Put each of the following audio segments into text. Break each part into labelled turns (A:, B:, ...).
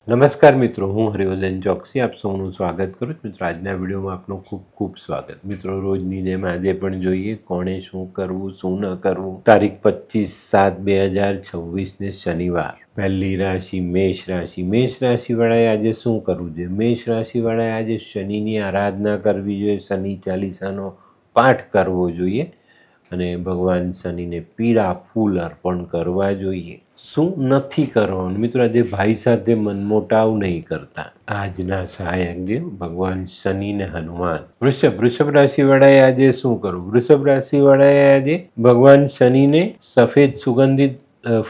A: નમસ્કાર મિત્રો, હું હરિવર્ધન ચોકસી આપ સૌનું સ્વાગત કરું છું. મિત્રો, આજના વિડીયોમાં આપનું ખૂબ ખૂબ સ્વાગત. મિત્રો, રોજની જેમ આજે પણ જોઈએ કોણે શું કરવું શું ન કરવું. તારીખ 25/7/2026 શનિવાર. પહેલી રાશિ મેષ રાશિ. મેષ રાશિવાળાએ આજે શું કરવું જોઈએ? મેષ રાશિવાળાએ આજે શનિની આરાધના કરવી જોઈએ, શનિ ચાલીસાનો પાઠ કરવો જોઈએ અને ભગવાન શનિને પીળા ફૂલ અર્પણ કરવા જોઈએ. શું નથી કરવાનું? મિત્રો, આજે ભાઈ સાથે મનમોટાવ નહીં કરતા. આજના સહાયક દેવ ભગવાન શનિ ને હનુમાન. વૃષભ રાશિવાળાએ આજે શું કરવું? વૃષભ રાશિવાળાએ આજે ભગવાન શનિને સફેદ સુગંધિત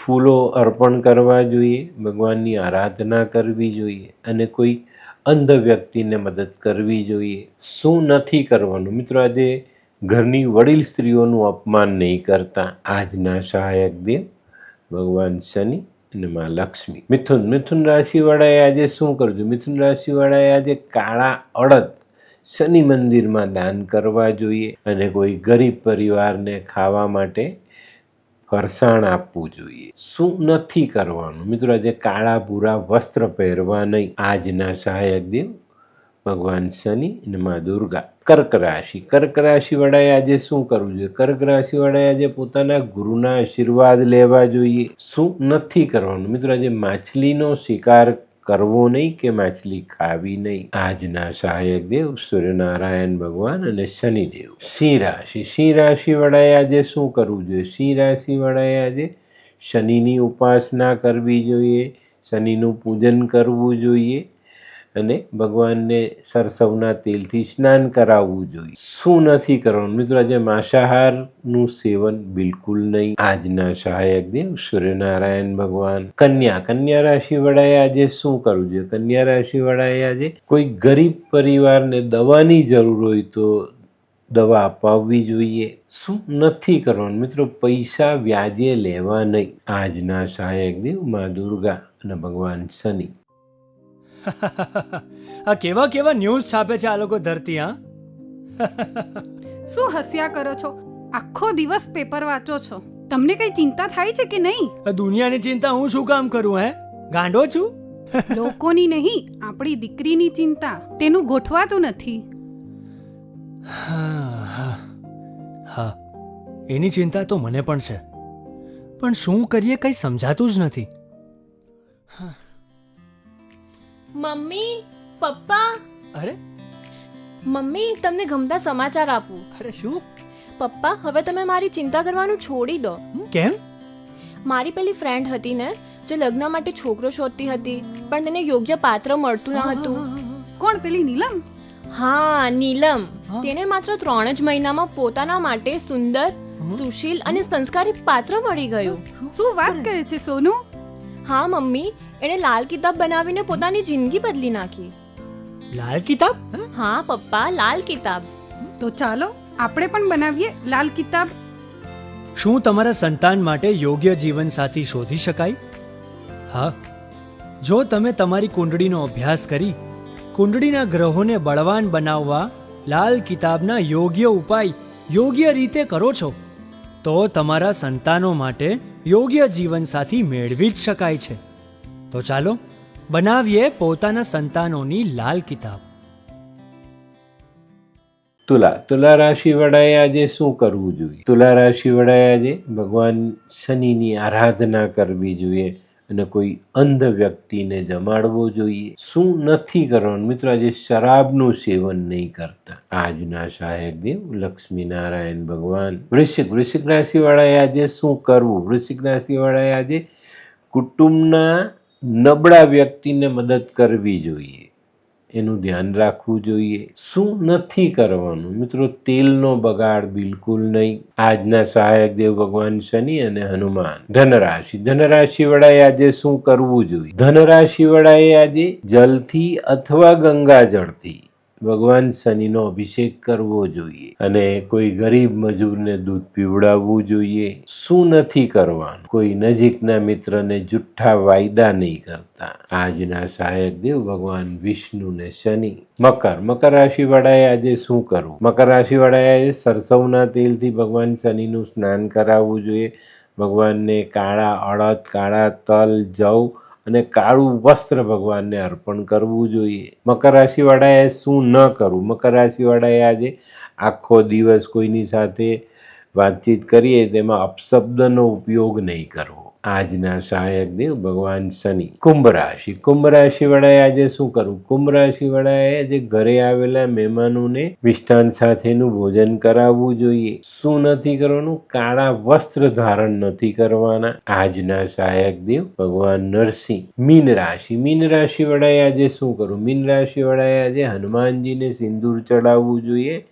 A: ફૂલો અર્પણ કરવા જોઈએ, ભગવાનની આરાધના કરવી જોઈએ અને કોઈ અંધ વ્યક્તિને મદદ કરવી જોઈએ. શું નથી કરવાનું? મિત્રો, આજે ઘરની વડીલ સ્ત્રીઓનું અપમાન નહીં કરતા. આજના સહાયક દેવ ભગવાન શનિ અને મા લક્ષ્મી. મિથુન રાશિવાળાએ આજે શું કરવું? મિથુન રાશિવાળાએ આજે કાળા અડદ શનિ મંદિરમાં દાન કરવા જોઈએ અને કોઈ ગરીબ પરિવારને ખાવા માટે ફરસાણ આપવું જોઈએ. શું નથી કરવાનું? મિત્રો, આજે કાળા ભૂરા વસ્ત્ર પહેરવા નહીં. આજના સહાયક દેવ ભગવાન શનિ અને મા દુર્ગા. કર્ક રાશિવાળાએ આજે શું કરવું જોઈએ? કર્ક રાશિવાળાએ આજે પોતાના ગુરુના આશીર્વાદ લેવા જોઈએ. શું નથી કરવાનું? મિત્રો, આજે માછલીનો શિકાર કરવો નહીં કે માછલી ખાવી નહીં. આજના સહાયક દેવ સૂર્યનારાયણ ભગવાન અને શનિદેવ. સિંહ રાશિવાળાએ આજે શું કરવું જોઈએ? સિંહ રાશિવાળાએ આજે શનિની ઉપાસના કરવી જોઈએ, શનિનું પૂજન કરવું જોઈએ અને ભગવાનને સરસવના તેલથી સ્નાન કરાવવું જોઈએ. શું નથી કરવાનું? મિત્રો, આજે માંસાહારનું સેવન બિલકુલ નહીં. આજના સહાયક દેવ સૂર્યનારાયણ ભગવાન. કન્યા રાશિવાળાએ આજે શું કરવું જોઈએ? કન્યા રાશિવાળાએ આજે કોઈ ગરીબ પરિવારને દવાની જરૂર હોય તો દવા અપાવવી જોઈએ. શું નથી કરવાનું? મિત્રો, પૈસા વ્યાજે લેવા નહીં. આજના સહાયક દેવ મા દુર્ગા અને ભગવાન શનિ.
B: આ કેવા કેવા ન્યૂઝ છાપે છે આ લોકો ધરતી. હા,
C: શું હસ્યા કરો છો? આખો દિવસ પેપર વાંચો છો, તમને કઈ ચિંતા થાય છે કે નહીં?
B: આ દુનિયાની ચિંતા હું શું કામ કરું? ગાંડો છું?
C: લોકોની નહીં, આપણી દીકરીની ચિંતા. તેનું ગોઠવાતું નથી.
B: હા, એની ચિંતા તો મને પણ છે, પણ શું કરીએ કઈ સમજાતું જ નથી.
D: મમ્મી, પપ્પા.
B: અરે
D: મમ્મી, તમને ગમતા સમાચાર આપું.
B: અરે શું?
D: પપ્પા, હવે તમે મારી ચિંતા કરવાનું છોડી દો.
B: કેમ?
D: મારી પેલી ફ્રેન્ડ હતી ને, જે લગ્ન માટે છોકરો શોધતી હતી પણ તેને યોગ્ય પાત્ર મળતું ન હતું.
C: કોણ, પેલી નીલમ?
D: હા, નીલમ. તેને માત્ર 3 જ મહિનામાં પોતાના માટે સુંદર, સુશીલ અને સંસ્કારી પાત્ર મળી ગયું.
C: શું વાત કરે છે સોનુ?
D: હા મમ્મી, એણે લાલ કિતાબ બનાવીને પોતાની જિંદગી બદલી નાખી.
B: લાલ કિતાબ?
D: હા પપ્પા, લાલ કિતાબ.
C: તો ચાલો આપણે પણ બનાવીએ લાલ કિતાબ.
B: શું તમારા સંતાન માટે યોગ્ય જીવનસાથી શોધી શકાય? હા, જો તમે તમારી કુંડળીનો અભ્યાસ કરી કુંડળીના ગ્રહોને બળવાન બનાવવા લાલ કિતાબના યોગ્ય ઉપાય યોગ્ય રીતે કરો છો તો તમારા સંતાનો માટે યોગ્ય જીવનસાથી મેળવી જ શકાય છે. તો ચાલો બનાવીએ પોતાના સંતાનોની લાલ કિતાબ.
A: તુલા રાશિવાળાએ આજે શું કરવું જોઈએ? તુલા રાશિવાળાએ આજે ભગવાન શનિની આરાધના કરવી જોઈએ અને કોઈ અંધ વ્યક્તિને જમાડવો જોઈએ. શું નથી કરવાનું? મિત્રો, આજે શરાબનું સેવન નહીં કરતા. આજના સહાયક દેવ લક્ષ્મીનારાયણ ભગવાન. વૃશ્ચિક રાશિવાળાએ આજે શું કરવું? વૃશ્ચિક રાશિવાળાએ આજે કુટુંબના નબળા વ્યક્તિને મદદ કરવી જોઈએ, એનું ધ્યાન રાખવું જોઈએ. શું નથી કરવાનું? મિત્રો, તેલનો બગાડ બિલકુલ નહીં. આજના સહાયક દેવ ભગવાન શનિ અને હનુમાન. ધનરાશિવાળાએ આજે શું કરવું જોઈએ? ધનરાશિવાળાએ આજે જલથી અથવા ગંગાજળથી ભગવાન શનિનો અભિષેક કરવો જોઈએ અને કોઈ ગરીબ મજૂરને દૂધ પીવડાવવું જોઈએ. શું નથી કરવાનું? કોઈ નજીકના મિત્રને જુઠ્ઠા વાયદા નહીં કરતા. આજના સહાયક દેવ ભગવાન વિષ્ણુ ને શનિ. મકર રાશિવાળાએ આજે શું કરવું? મકર રાશિવાળાએ આજે સરસવના તેલથી ભગવાન શનિનું સ્નાન કરાવવું જોઈએ. ભગવાનને કાળા અડદ, કાળા તલ, જવ અને કાળું વસ્ત્ર ભગવાનને અર્પણ કરવું જોઈએ. મકર રાશિવાળાએ શું ન કરવું? મકર રાશિવાળાએ આજે આખો દિવસ કોઈની સાથે વાતચીત કરીએ તેમાં અપશબ્દનો ઉપયોગ નહીં કરવો. આજના સહાયક દેવ ભગવાન શનિ. કુંભ રાશિ. કુંભ રાશિવાળાએ આજે શું કરવું? કુંભ રાશિવાળાએ આજે ઘરે આવેલા મહેમાનોને મિષ્ટાન સાથેનું ભોજન કરાવવું જોઈએ. શું નથી કરવાનું? કાળા વસ્ત્ર ધારણ નથી કરવાના. આજના સહાયક દેવ ભગવાન નરસિંહ. મીન રાશિ. મીન રાશિવાળાએ આજે શું કરવું? મીન રાશિવાળાએ આજે હનુમાનજીને સિંદૂર ચડાવવું જોઈએ.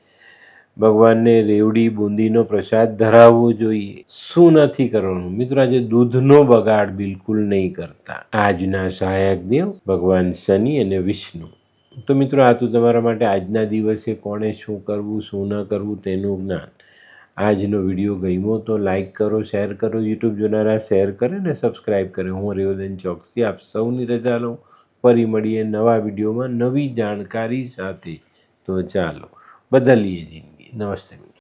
A: ભગવાનને રેવડી બુંદીનો પ્રસાદ ધરાવવો જોઈએ. શું નથી કરવાનું? મિત્રો આજે દૂધનો બગાડ બિલકુલ નહીં કરતા. આજના સહાયક દેવ ભગવાન શનિ અને વિષ્ણુ. તો મિત્રો આ તો તમારા માટે આજના દિવસે કોણે શું કરવું શું ન કરવું તેનું જ્ઞાન. આજનો વિડીયો ગમ્યો તો લાઈક કરો, શેર કરો, યુટ્યુબ જોનારા શેર કરે ને સબસ્ક્રાઈબ કરે. હું રેવદન ચોકસી આપ સૌની રજા લઉં. ફરી મળીએ નવા વિડીયોમાં નવી જાણકારી સાથે. તો ચાલો બદલીએ જિંદગી. નમસ્તે.